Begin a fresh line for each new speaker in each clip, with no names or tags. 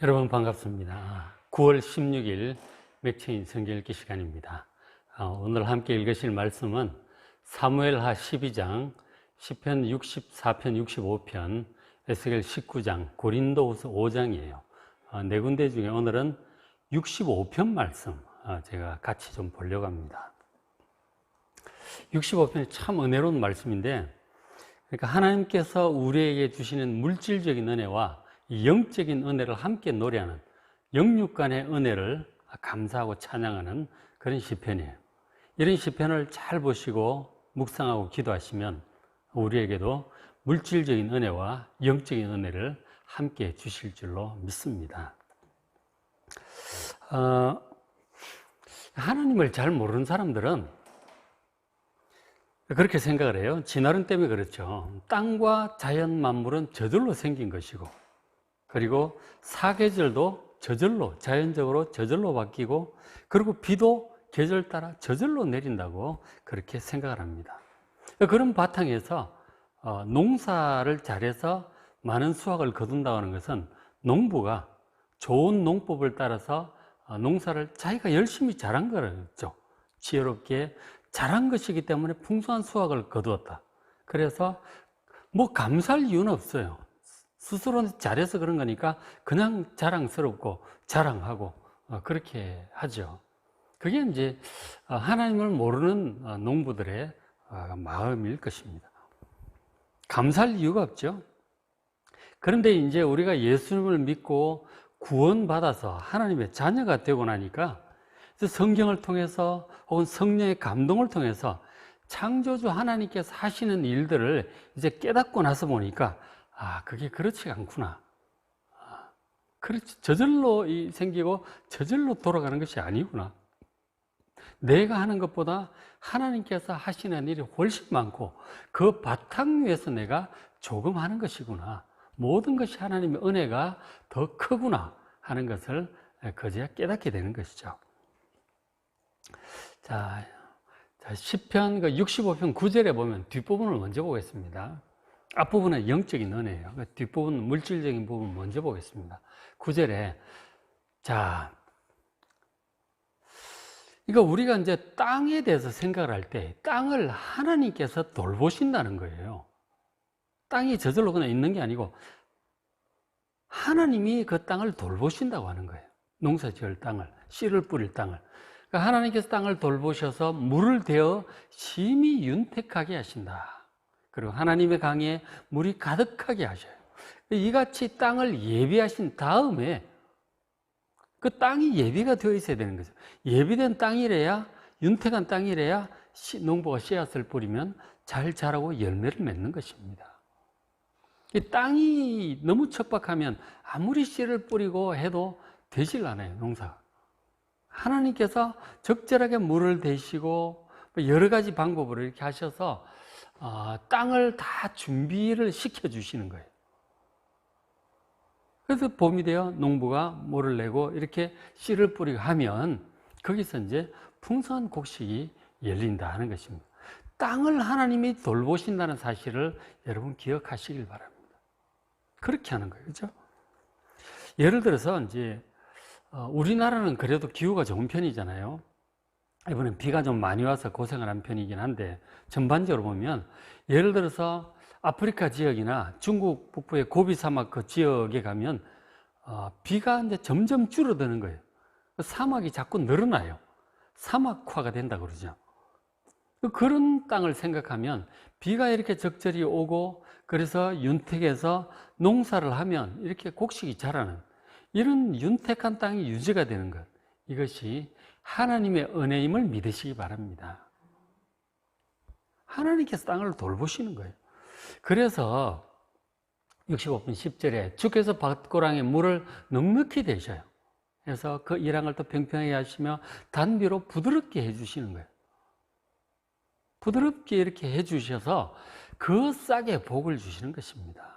여러분 반갑습니다. 9월 16일 맥체인 성경 읽기 시간입니다. 오늘 함께 읽으실 말씀은 사무엘하 12장, 시편 64편, 65편, 에스겔 19장, 고린도후서 5장이에요. 네 군데 중에 오늘은 65편 말씀 제가 같이 좀 보려고 합니다. 65편이 참 은혜로운 말씀인데, 그러니까 하나님께서 우리에게 주시는 물질적인 은혜와 영적인 은혜를 함께 노래하는 영육간의 은혜를 감사하고 찬양하는 그런 시편이에요. 이런 시편을 잘 보시고 묵상하고 기도하시면 우리에게도 물질적인 은혜와 영적인 은혜를 함께 주실 줄로 믿습니다. 하나님을 잘 모르는 사람들은 그렇게 생각을 해요. 진화론 때문에 그렇죠. 땅과 자연 만물은 저절로 생긴 것이고, 그리고 사계절도 저절로, 자연적으로 저절로 바뀌고, 그리고 비도 계절 따라 저절로 내린다고 그렇게 생각을 합니다. 그런 바탕에서 농사를 잘해서 많은 수확을 거둔다고 하는 것은 농부가 좋은 농법을 따라서 농사를 자기가 열심히 잘한 거죠. 지혜롭게 잘한 것이기 때문에 풍성한 수확을 거두었다. 그래서 뭐 감사할 이유는 없어요. 스스로 잘해서 그런 거니까 그냥 자랑스럽고 자랑하고 그렇게 하죠. 그게 이제 하나님을 모르는 농부들의 마음일 것입니다. 감사할 이유가 없죠. 그런데 이제 우리가 예수님을 믿고 구원받아서 하나님의 자녀가 되고 나니까 성경을 통해서 혹은 성령의 감동을 통해서 창조주 하나님께서 하시는 일들을 이제 깨닫고 나서 보니까 그게 그렇지 않구나. 그렇지, 저절로 생기고 저절로 돌아가는 것이 아니구나. 내가 하는 것보다 하나님께서 하시는 일이 훨씬 많고 그 바탕 위에서 내가 조금 하는 것이구나. 모든 것이 하나님의 은혜가 더 크구나 하는 것을 그제야 깨닫게 되는 것이죠. 자, 시편 65편 9절에 보면 뒷부분을 먼저 보겠습니다. 앞부분은 영적인 은혜예요. 뒷부분은 물질적인 부분 먼저 보겠습니다. 9절에 그러니까 우리가 이제 땅에 대해서 생각을 할 때 땅을 하나님께서 돌보신다는 거예요. 땅이 저절로 그냥 있는 게 아니고 하나님이 그 땅을 돌보신다고 하는 거예요. 농사 지을 땅을, 씨를 뿌릴 땅을. 그러니까 하나님께서 땅을 돌보셔서 물을 대어 심히 윤택하게 하신다. 그리고 하나님의 강에 물이 가득하게 하셔요. 이같이 땅을 예비하신 다음에 그 땅이 예비가 되어 있어야 되는 거죠. 예비된 땅이래야, 윤택한 땅이래야 농부가 씨앗을 뿌리면 잘 자라고 열매를 맺는 것입니다. 이 땅이 너무 척박하면 아무리 씨를 뿌리고 해도 되질 않아요, 농사가. 하나님께서 적절하게 물을 대시고 여러 가지 방법으로 이렇게 하셔서 땅을 다 준비를 시켜주시는 거예요. 그래서 봄이 되어 농부가 물을 내고 이렇게 씨를 뿌리고 하면 거기서 이제 풍성한 곡식이 열린다 하는 것입니다. 땅을 하나님이 돌보신다는 사실을 여러분 기억하시길 바랍니다. 그렇게 하는 거예요. 그렇죠? 예를 들어서 이제 우리나라는 그래도 기후가 좋은 편이잖아요. 이번엔 비가 좀 많이 와서 고생을 한 편이긴 한데 전반적으로 보면 예를 들어서 아프리카 지역이나 중국 북부의 고비 사막 그 지역에 가면 비가 이제 점점 줄어드는 거예요. 사막이 자꾸 늘어나요. 사막화가 된다 그러죠. 그런 땅을 생각하면 비가 이렇게 적절히 오고 그래서 윤택해서 농사를 하면 이렇게 곡식이 자라는 이런 윤택한 땅이 유지가 되는 것, 이것이 하나님의 은혜임을 믿으시기 바랍니다. 하나님께서 땅을 돌보시는 거예요. 그래서 65분 10절에 주께서 밭고랑에 물을 넉넉히 대셔요. 그래서 그 이랑을 또 평평하게 하시며 단비로 부드럽게 해주시는 거예요. 부드럽게 이렇게 해주셔서 그 싹에 복을 주시는 것입니다.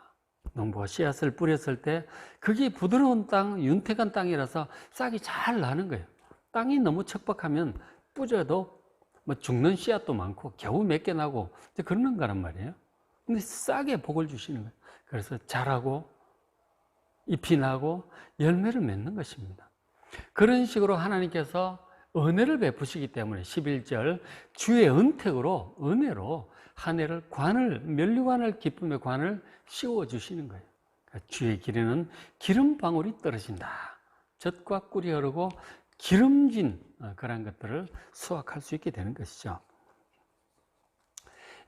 농부가 씨앗을 뿌렸을 때 그게 부드러운 땅, 윤택한 땅이라서 싹이 잘 나는 거예요. 땅이 너무 척박하면 뿌려도 뭐 죽는 씨앗도 많고 겨우 몇 개 나고 그러는 거란 말이에요. 근데 싹에 복을 주시는 거예요. 그래서 자라고 잎이 나고 열매를 맺는 것입니다. 그런 식으로 하나님께서 은혜를 베푸시기 때문에 11절 주의 은택으로 은혜로 한 해를 면류관을 기쁨의 관을 씌워주시는 거예요. 그러니까 주의 길에는 기름방울이 떨어진다. 젖과 꿀이 흐르고 기름진 그런 것들을 수확할 수 있게 되는 것이죠.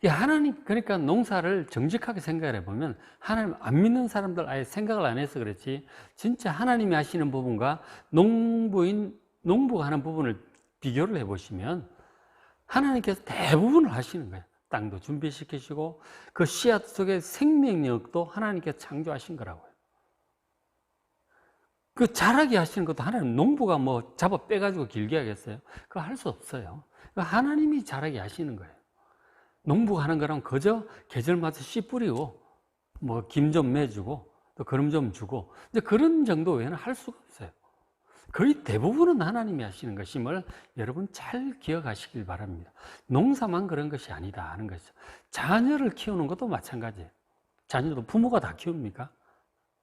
하나님, 그러니까 농사를 정직하게 생각해 보면 하나님 안 믿는 사람들 아예 생각을 안 해서 그렇지, 진짜 하나님이 하시는 부분과 농부가 하는 부분을 비교를 해 보시면 하나님께서 대부분을 하시는 거예요. 땅도 준비시키시고 그 씨앗 속에 생명력도 하나님께서 창조하신 거라고요. 그 자라게 하시는 것도 하나님, 농부가 뭐 잡아 빼가지고 길게 하겠어요? 그거 할 수 없어요. 하나님이 자라게 하시는 거예요. 농부가 하는 거랑 그저 계절마다 씨 뿌리고 뭐 김 좀 매주고 또 거름 좀 주고 이제 그런 정도 외에는 할 수가 없어요. 거의 대부분은 하나님이 하시는 것임을 여러분 잘 기억하시길 바랍니다. 농사만 그런 것이 아니다 하는 것이죠. 자녀를 키우는 것도 마찬가지예요. 자녀도 부모가 다 키웁니까?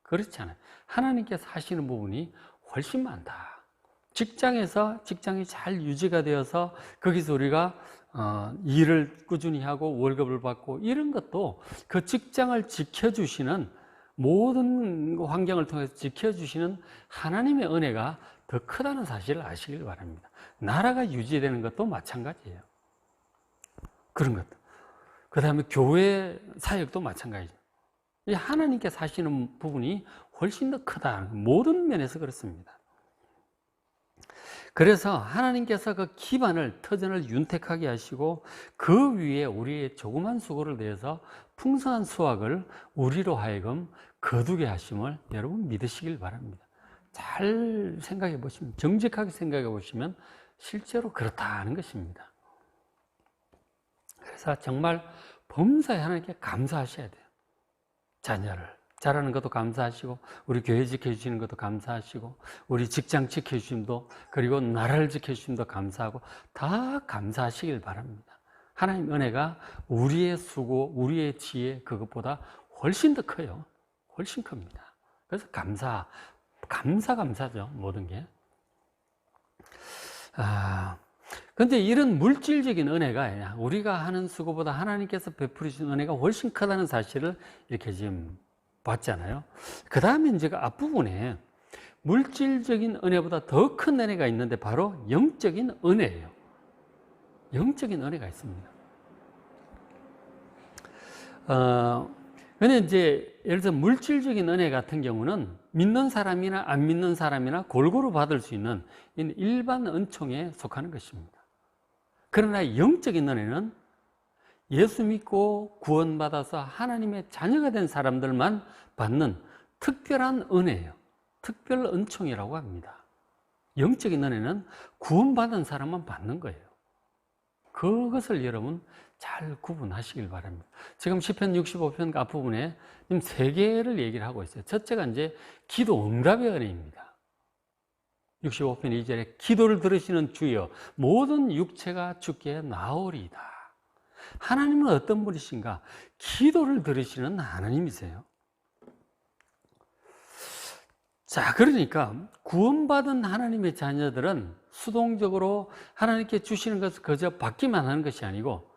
그렇지 않아요. 하나님께서 하시는 부분이 훨씬 많다. 직장이 잘 유지가 되어서 거기서 우리가 일을 꾸준히 하고 월급을 받고 이런 것도 그 직장을 지켜주시는, 모든 환경을 통해서 지켜주시는 하나님의 은혜가 더 크다는 사실을 아시길 바랍니다. 나라가 유지되는 것도 마찬가지예요. 그런 것도. 그 다음에 교회 사역도 마찬가지죠. 하나님께서 하시는 부분이 훨씬 더 크다. 모든 면에서 그렇습니다. 그래서 하나님께서 그 기반을, 터전을 윤택하게 하시고 그 위에 우리의 조그만 수고를 내서 풍성한 수확을 우리로 하여금 거두게 하심을 여러분 믿으시길 바랍니다. 잘 생각해 보시면, 정직하게 생각해 보시면 실제로 그렇다는 것입니다. 그래서 정말 범사에 하나님께 감사하셔야 돼요. 자녀를 자라는 것도 감사하시고, 우리 교회 지켜주시는 것도 감사하시고, 우리 직장 지켜주심도, 그리고 나라를 지켜주심도 감사하고, 다 감사하시길 바랍니다. 하나님 은혜가 우리의 수고, 우리의 지혜, 그것보다 훨씬 더 커요. 훨씬 큽니다. 그래서 감사죠. 모든 게. 근데 이런 물질적인 은혜가 우리가 하는 수고보다 하나님께서 베풀으신 은혜가 훨씬 크다는 사실을 이렇게 지금 봤잖아요. 그 다음에 이제 앞부분에 물질적인 은혜보다 더 큰 은혜가 있는데 바로 영적인 은혜예요. 영적인 은혜가 있습니다. 근데 이제 예를 들어 물질적인 은혜 같은 경우는 믿는 사람이나 안 믿는 사람이나 골고루 받을 수 있는 일반 은총에 속하는 것입니다. 그러나 영적인 은혜는 예수 믿고 구원받아서 하나님의 자녀가 된 사람들만 받는 특별한 은혜예요. 특별 은총이라고 합니다. 영적인 은혜는 구원받은 사람만 받는 거예요. 그것을 여러분 잘 구분하시길 바랍니다. 지금 시편 65편 앞부분에 지금 세 개를 얘기를 하고 있어요. 첫째가 이제 기도 응답의 은혜입니다. 65편 2절에 기도를 들으시는 주여 모든 육체가 주께 나오리이다. 하나님은 어떤 분이신가? 기도를 들으시는 하나님이세요. 자, 그러니까 구원받은 하나님의 자녀들은 수동적으로 하나님께 주시는 것을 그저 받기만 하는 것이 아니고,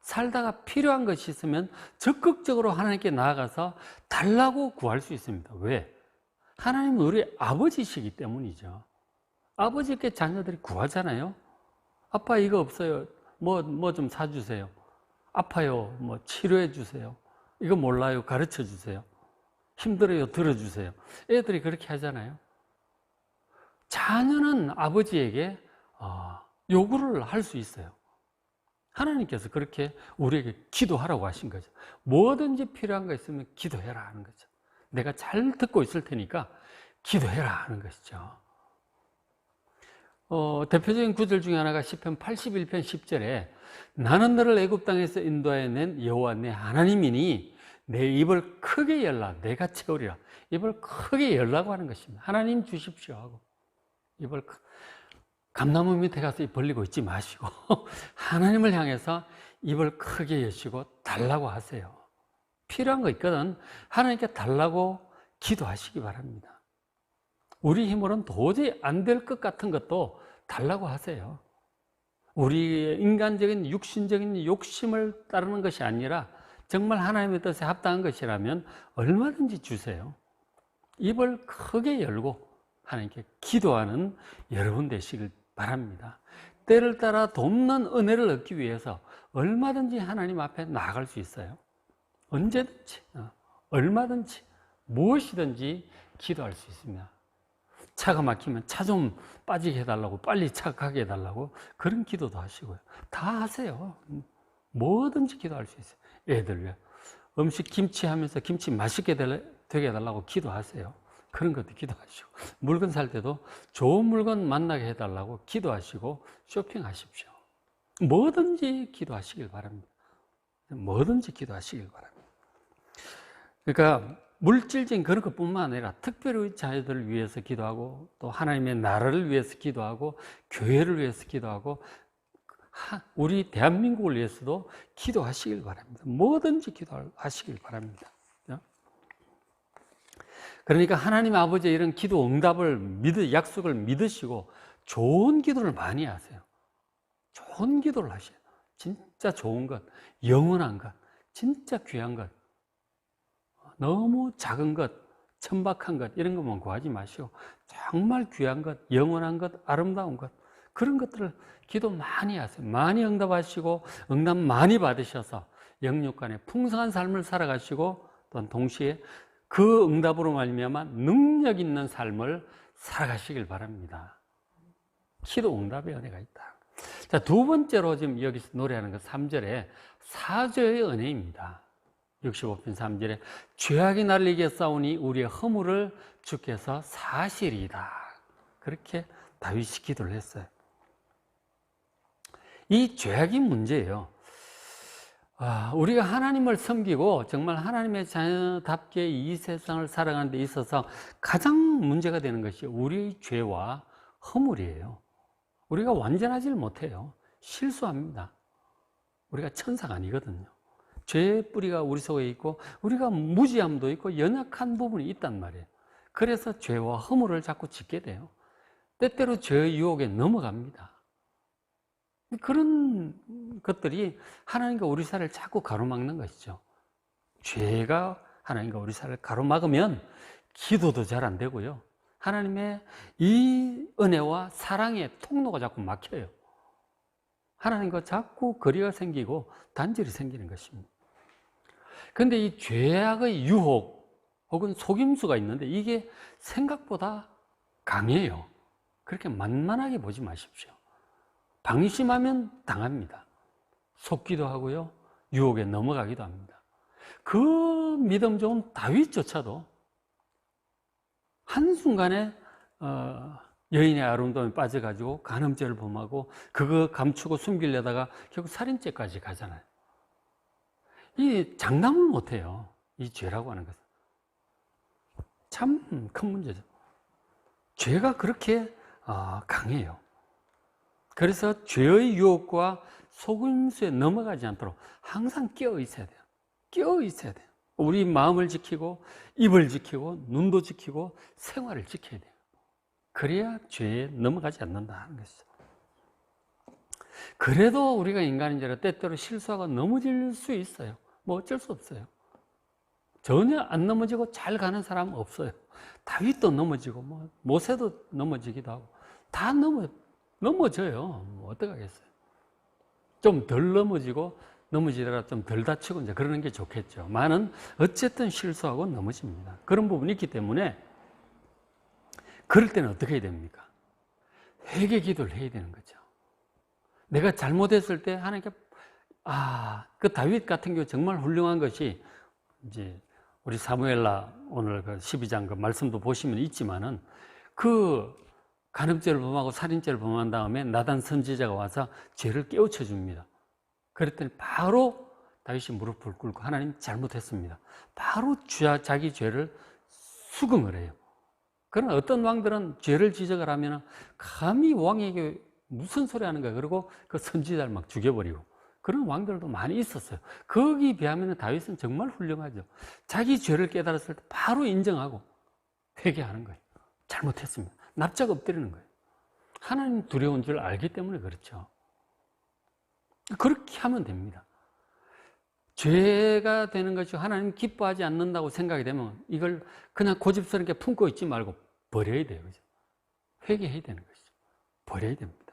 살다가 필요한 것이 있으면 적극적으로 하나님께 나아가서 달라고 구할 수 있습니다. 왜? 하나님은 우리 아버지시기 때문이죠. 아버지께 자녀들이 구하잖아요. 아빠 이거 없어요. 뭐 좀 사주세요. 아파요. 뭐 치료해 주세요. 이거 몰라요. 가르쳐 주세요. 힘들어요. 들어주세요. 애들이 그렇게 하잖아요. 자녀는 아버지에게 요구를 할 수 있어요. 하나님께서 그렇게 우리에게 기도하라고 하신 거죠. 뭐든지 필요한 거 있으면 기도해라 하는 거죠. 내가 잘 듣고 있을 테니까 기도해라 하는 것이죠. 대표적인 구절 중에 하나가 시편 81편 10절에 나는 너를 애굽 땅에서 인도하여 낸 여호와 내 하나님이니 내 입을 크게 열라 내가 채우리라. 입을 크게 열라고 하는 것입니다. 하나님 주십시오 하고 입을 감나무 밑에 가서 입 벌리고 있지 마시고 하나님을 향해서 입을 크게 여시고 달라고 하세요. 필요한 거 있거든 하나님께 달라고 기도하시기 바랍니다. 우리 힘으로는 도저히 안 될 것 같은 것도 달라고 하세요. 우리의 인간적인 육신적인 욕심을 따르는 것이 아니라 정말 하나님의 뜻에 합당한 것이라면 얼마든지 주세요. 입을 크게 열고 하나님께 기도하는 여러분 되시길 바랍니다. 때를 따라 돕는 은혜를 얻기 위해서 얼마든지 하나님 앞에 나아갈 수 있어요. 언제든지, 얼마든지, 무엇이든지 기도할 수 있습니다. 차가 막히면 차 좀 빠지게 해달라고, 빨리 차 가게 해달라고 그런 기도도 하시고요. 다 하세요. 뭐든지 기도할 수 있어요. 애들 위해 음식 김치 하면서 김치 맛있게 되게 해달라고 기도하세요. 그런 것도 기도하시고, 물건 살 때도 좋은 물건 만나게 해달라고 기도하시고 쇼핑하십시오. 뭐든지 기도하시길 바랍니다. 뭐든지 기도하시길 바랍니다. 그러니까 물질적인 그런 것뿐만 아니라 특별히 자녀들을 위해서 기도하고, 또 하나님의 나라를 위해서 기도하고, 교회를 위해서 기도하고, 우리 대한민국을 위해서도 기도하시길 바랍니다. 뭐든지 기도하시길 바랍니다. 그러니까 하나님 아버지의 이런 기도 응답을 약속을 믿으시고 좋은 기도를 많이 하세요. 좋은 기도를 하셔요. 진짜 좋은 것, 영원한 것, 진짜 귀한 것, 너무 작은 것, 천박한 것 이런 것만 구하지 마시고 정말 귀한 것, 영원한 것, 아름다운 것, 그런 것들을 기도 많이 하세요. 많이 응답하시고 응답 많이 받으셔서 영육 간에 풍성한 삶을 살아가시고, 또한 동시에 그 응답으로 말미암아 능력 있는 삶을 살아가시길 바랍니다. 기도 응답의 은혜가 있다. 자, 두 번째로 지금 여기서 노래하는 그 3절에 사죄의 은혜입니다. 65편 3절에 죄악이 나를 이겼사오니 우리의 허물을 주께서 사시리이다. 그렇게 다윗이 기도를 했어요. 이 죄악이 문제예요. 우리가 하나님을 섬기고 정말 하나님의 자녀답게 이 세상을 살아가는 데 있어서 가장 문제가 되는 것이 우리의 죄와 허물이에요. 우리가 완전하지를 못해요. 실수합니다. 우리가 천사가 아니거든요. 죄의 뿌리가 우리 속에 있고 우리가 무지함도 있고 연약한 부분이 있단 말이에요. 그래서 죄와 허물을 자꾸 짓게 돼요. 때때로 죄의 유혹에 넘어갑니다. 그런 것들이 하나님과 우리 사이를 자꾸 가로막는 것이죠. 죄가 하나님과 우리 사이를 가로막으면 기도도 잘 안 되고요. 하나님의 이 은혜와 사랑의 통로가 자꾸 막혀요. 하나님과 자꾸 거리가 생기고 단절이 생기는 것입니다. 그런데 이 죄악의 유혹 혹은 속임수가 있는데 이게 생각보다 강해요. 그렇게 만만하게 보지 마십시오. 방심하면 당합니다. 속기도 하고요, 유혹에 넘어가기도 합니다. 그 믿음 좋은 다윗조차도 한순간에 여인의 아름다움에 빠져가지고 간음죄를 범하고 그거 감추고 숨기려다가 결국 살인죄까지 가잖아요. 이 장담을 못해요. 이 죄라고 하는 것은 참 큰 문제죠. 죄가 그렇게 강해요. 그래서 죄의 유혹과 속임수에 넘어가지 않도록 항상 깨어 있어야 돼요. 깨어 있어야 돼요. 우리 마음을 지키고 입을 지키고 눈도 지키고 생활을 지켜야 돼요. 그래야 죄에 넘어가지 않는다 하는 것이죠. 그래도 우리가 인간인지라 때때로 실수하고 넘어질 수 있어요. 뭐 어쩔 수 없어요. 전혀 안 넘어지고 잘 가는 사람은 없어요. 다윗도 넘어지고 모세도 넘어지기도 하고 다 넘어져요. 뭐 어떡하겠어요. 좀 덜 넘어지더라도 좀 덜 다치고 이제 그러는 게 좋겠죠. 많은 어쨌든 실수하고 넘어집니다. 그런 부분이 있기 때문에 그럴 때는 어떻게 해야 됩니까? 회개 기도를 해야 되는 거죠. 내가 잘못했을 때 하나님께 그 다윗 같은 경우 정말 훌륭한 것이 이제 우리 사무엘라 오늘 그 12장 그 말씀도 보시면 있지만은 그 간음죄를 범하고 살인죄를 범한 다음에 나단 선지자가 와서 죄를 깨우쳐 줍니다. 그랬더니 바로 다윗이 무릎을 꿇고 하나님 잘못했습니다. 바로 자기 죄를 수긍을 해요. 그러나 어떤 왕들은 죄를 지적을 하면 감히 왕에게 무슨 소리 하는 거야. 그러고 그 선지자를 막 죽여버리고 그런 왕들도 많이 있었어요. 거기에 비하면 다윗은 정말 훌륭하죠. 자기 죄를 깨달았을 때 바로 인정하고 회개하는 거예요. 잘못했습니다. 납작 엎드리는 거예요. 하나님 두려운 줄 알기 때문에 그렇죠. 그렇게 하면 됩니다. 죄가 되는 것이 하나님 기뻐하지 않는다고 생각이 되면 이걸 그냥 고집스럽게 품고 있지 말고 버려야 돼요. 그죠? 회개해야 되는 것이죠. 버려야 됩니다.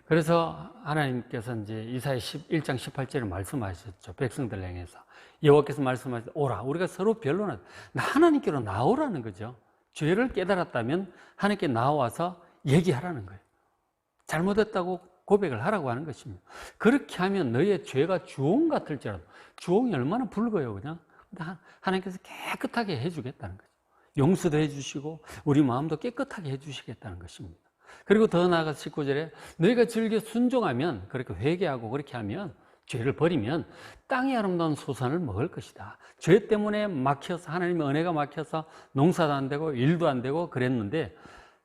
그래서 하나님께서 이제 이사야 1장 18절에 말씀하셨죠. 백성들 향해서. 여호와께서 말씀하셨죠. 오라. 우리가 서로 변론하자. 하나님께로 나오라는 거죠. 죄를 깨달았다면 하나님께 나와서 얘기하라는 거예요. 잘못했다고 고백을 하라고 하는 것입니다. 그렇게 하면 너의 죄가 주홍 같을지라도, 주홍이 얼마나 붉어요, 그냥. 하나님께서 깨끗하게 해주겠다는 거죠. 용서도 해주시고 우리 마음도 깨끗하게 해주시겠다는 것입니다. 그리고 더 나아가서 19절에 너희가 즐겨 순종하면, 그렇게 회개하고 그렇게 하면, 죄를 버리면 땅의 아름다운 소산을 먹을 것이다. 죄 때문에 막혀서, 하나님의 은혜가 막혀서 농사도 안 되고 일도 안 되고 그랬는데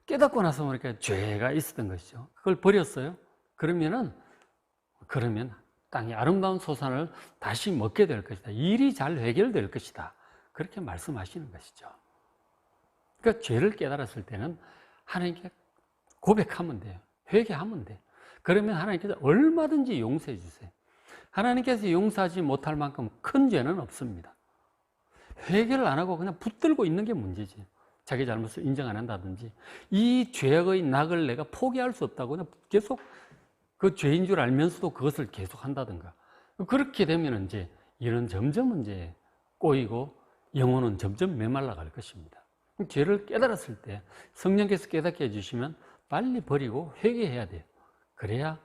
깨닫고 나서 보니까 죄가 있었던 것이죠. 그걸 버렸어요. 그러면 땅의 아름다운 소산을 다시 먹게 될 것이다. 일이 잘 해결될 것이다. 그렇게 말씀하시는 것이죠. 그러니까 죄를 깨달았을 때는 하나님께 고백하면 돼요. 회개하면 돼요. 그러면 하나님께서 얼마든지 용서해 주세요. 하나님께서 용서하지 못할 만큼 큰 죄는 없습니다. 회개를 안 하고 그냥 붙들고 있는 게 문제지. 자기 잘못을 인정 안 한다든지, 이 죄의 낙을 내가 포기할 수 없다고 그냥 계속 그 죄인 줄 알면서도 그것을 계속 한다든가. 그렇게 되면 이제 이는 점점 이제 꼬이고 영혼은 점점 메말라 갈 것입니다. 죄를 깨달았을 때 성령께서 깨닫게 해주시면 빨리 버리고 회개해야 돼요. 그래야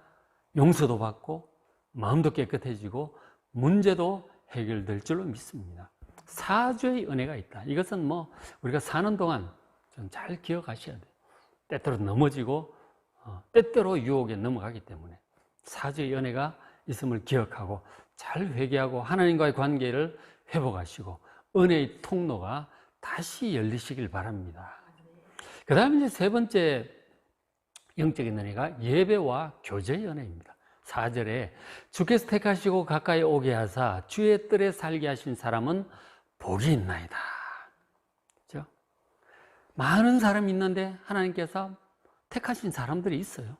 용서도 받고 마음도 깨끗해지고 문제도 해결될 줄로 믿습니다. 사죄의 은혜가 있다. 이것은 뭐 우리가 사는 동안 좀 잘 기억하셔야 돼요. 때때로 넘어지고 때때로 유혹에 넘어가기 때문에 사죄의 은혜가 있음을 기억하고 잘 회개하고 하나님과의 관계를 회복하시고 은혜의 통로가 다시 열리시길 바랍니다. 그 다음에 이제 세 번째 영적인 은혜가 예배와 교제의 은혜입니다. 4절에 주께서 택하시고 가까이 오게 하사 주의 뜰에 살게 하신 사람은 복이 있나이다. 그렇죠? 많은 사람이 있는데 하나님께서 택하신 사람들이 있어요.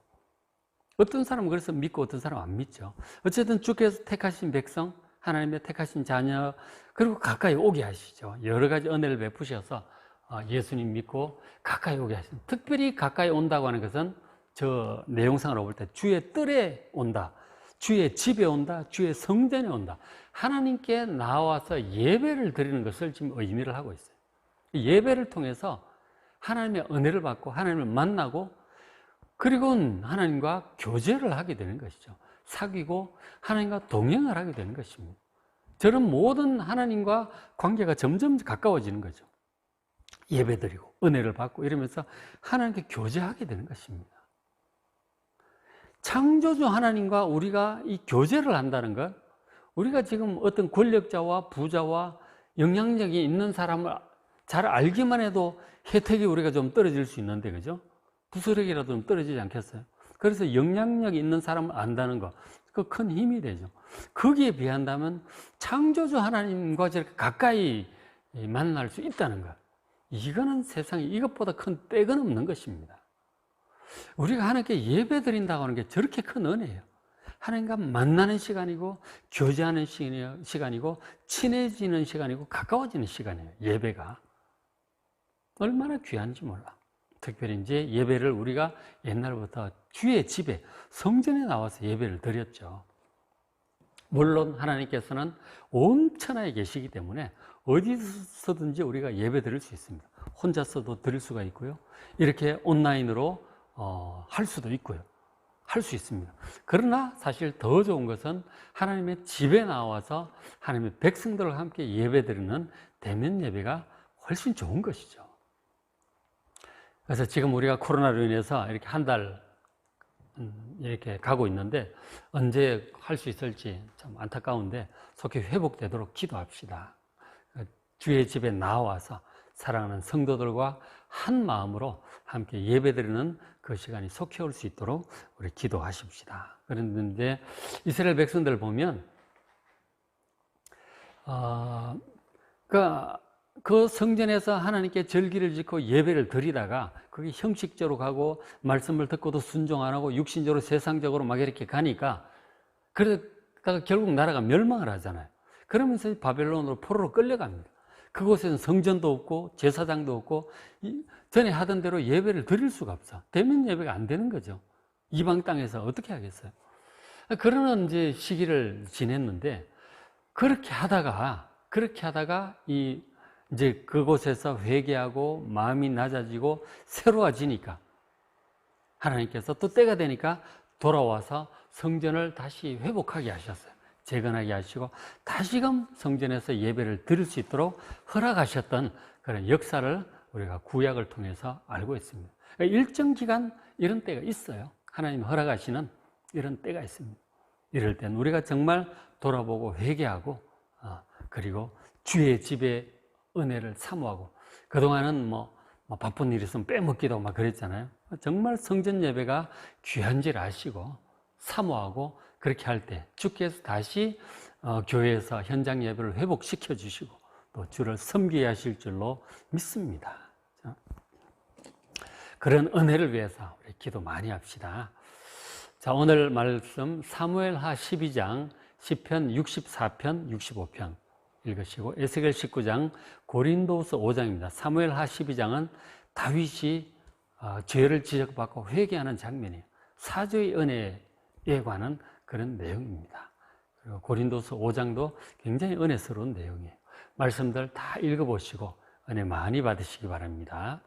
어떤 사람은 그래서 믿고 어떤 사람은 안 믿죠. 어쨌든 주께서 택하신 백성, 하나님의 택하신 자녀, 그리고 가까이 오게 하시죠. 여러 가지 은혜를 베푸셔서 예수님 믿고 가까이 오게 하시죠. 특별히 가까이 온다고 하는 것은 저 내용상으로 볼 때 주의 뜰에 온다, 주의 집에 온다, 주의 성전에 온다. 하나님께 나와서 예배를 드리는 것을 지금 의미를 하고 있어요. 예배를 통해서 하나님의 은혜를 받고 하나님을 만나고 그리고 하나님과 교제를 하게 되는 것이죠. 사귀고 하나님과 동행을 하게 되는 것입니다. 저런 모든 하나님과 관계가 점점 가까워지는 거죠. 예배드리고 은혜를 받고 이러면서 하나님께 교제하게 되는 것입니다. 창조주 하나님과 우리가 이 교제를 한다는 것, 우리가 지금 어떤 권력자와 부자와 영향력이 있는 사람을 잘 알기만 해도 혜택이 우리가 좀 떨어질 수 있는데, 그죠? 부스러기라도 좀 떨어지지 않겠어요? 그래서 영향력 있는 사람을 안다는 것, 그 큰 힘이 되죠. 거기에 비한다면 창조주 하나님과 저렇게 가까이 만날 수 있다는 것, 이거는 세상에 이것보다 큰 떼건 없는 것입니다. 우리가 하나님께 예배 드린다고 하는 게 저렇게 큰 은혜예요. 하나님과 만나는 시간이고 교제하는 시간이고 친해지는 시간이고 가까워지는 시간이에요. 예배가 얼마나 귀한지 몰라. 특별히 이제 예배를 우리가 옛날부터 주의 집에 성전에 나와서 예배를 드렸죠. 물론 하나님께서는 온 천하에 계시기 때문에 어디서든지 우리가 예배 드릴 수 있습니다. 혼자서도 드릴 수가 있고요. 이렇게 온라인으로 할 수도 있고요. 할 수 있습니다. 그러나 사실 더 좋은 것은 하나님의 집에 나와서 하나님의 백성들과 함께 예배드리는 대면 예배가 훨씬 좋은 것이죠. 그래서 지금 우리가 코로나로 인해서 이렇게 한 달 이렇게 가고 있는데 언제 할 수 있을지 참 안타까운데 속히 회복되도록 기도합시다. 주의 집에 나와서 사랑하는 성도들과 한 마음으로 함께 예배드리는 그 시간이 속히 올 수 있도록 우리 기도하십시다. 그런데 이스라엘 백성들을 보면 그 성전에서 하나님께 절기를 짓고 예배를 드리다가 그게 형식적으로 가고 말씀을 듣고도 순종 안 하고 육신적으로 세상적으로 막 이렇게 가니까 그러다가 결국 나라가 멸망을 하잖아요. 그러면서 바벨론으로 포로로 끌려갑니다. 그곳에는 성전도 없고 제사장도 없고 전에 하던 대로 예배를 드릴 수가 없어. 대면 예배가 안 되는 거죠. 이방 땅에서 어떻게 하겠어요? 그런 이제 시기를 지냈는데 그렇게 하다가 이제 그곳에서 회개하고 마음이 낮아지고 새로워지니까 하나님께서 또 때가 되니까 돌아와서 성전을 다시 회복하게 하셨어요. 재건하게 하시고 다시금 성전에서 예배를 드릴 수 있도록 허락하셨던 그런 역사를 우리가 구약을 통해서 알고 있습니다. 일정 기간 이런 때가 있어요. 하나님 허락하시는 이런 때가 있습니다. 이럴 땐 우리가 정말 돌아보고 회개하고 그리고 주의 집에 은혜를 사모하고 그동안은 바쁜 일 있으면 빼먹기도 막 그랬잖아요. 정말 성전 예배가 귀한지를 아시고 사모하고 그렇게 할 때 주께서 다시 교회에서 현장 예배를 회복시켜 주시고 또 주를 섬기게 하실 줄로 믿습니다. 그런 은혜를 위해서 우리 기도 많이 합시다. 자, 오늘 말씀 사무엘하 12장, 시편 64편, 65편 읽으시고 에스겔 19장, 고린도서 5장입니다. 사무엘하 12장은 다윗이 죄를 지적받고 회개하는 장면이에요. 사죄의 은혜에 관한 그런 내용입니다. 그리고 고린도서 5장도 굉장히 은혜스러운 내용이에요. 말씀들 다 읽어보시고 은혜 많이 받으시기 바랍니다.